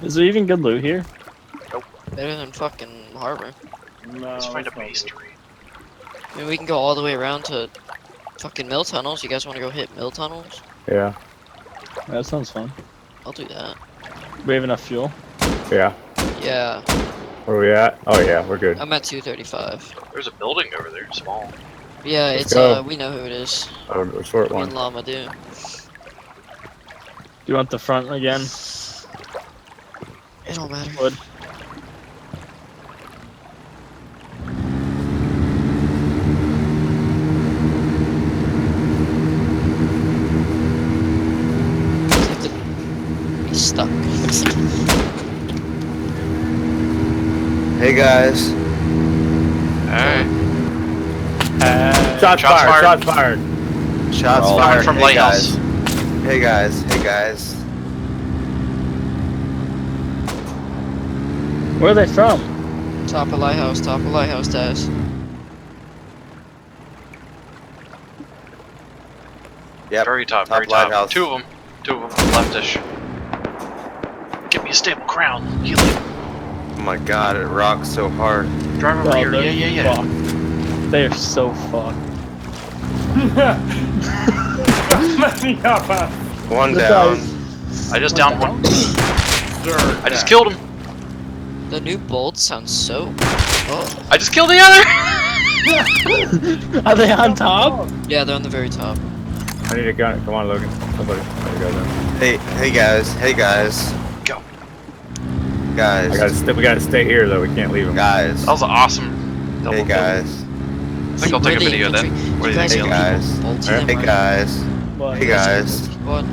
Is there even good loot here? Better than fucking Harbor. No, Let's find a it's not base good. tree. I mean, we can go all the way around to fucking mill tunnels. You guys want to go hit mill tunnels? Yeah. That sounds fun. I'll do that. We have enough fuel. Yeah. Yeah, Where are we at? Oh yeah, we're good. I'm at 235. There's a building over there, small. Yeah, Let's it's go. we know who it is. Oh, a short Me one. and Llama do. Do you want the front again? It don't matter. Wood. He's stuck. Hey guys. Alright. Shots Shots fired! fired. Shots fired! Shots Coming fired. from Hey Lighthouse. guys. Hey guys. Hey guys. Where are they from? Top of lighthouse, Taz. Yep. Very top, Top very top. lighthouse. Two of them, leftish. Get me a stable crown. Healing. Oh my god, it rocks so hard. Drive over Oh, here. they're Yeah. fucked. They are so fucked. One The down. dice. I just downed one. I just killed him. The new bolts sound so. Oh. I just killed the other. Are they on top? Yeah, they're on the very top. I need a gun. Come on, Logan. Somebody. There you go then. Hey guys. Hey guys. Go. Guys. We gotta stay here though. We can't leave them. Guys. That was awesome. Double Hey kill. guys. I think I'll take a video then. What do you think? Hey Neil? guys. Bolts Hey guys. What? Hey guys. What?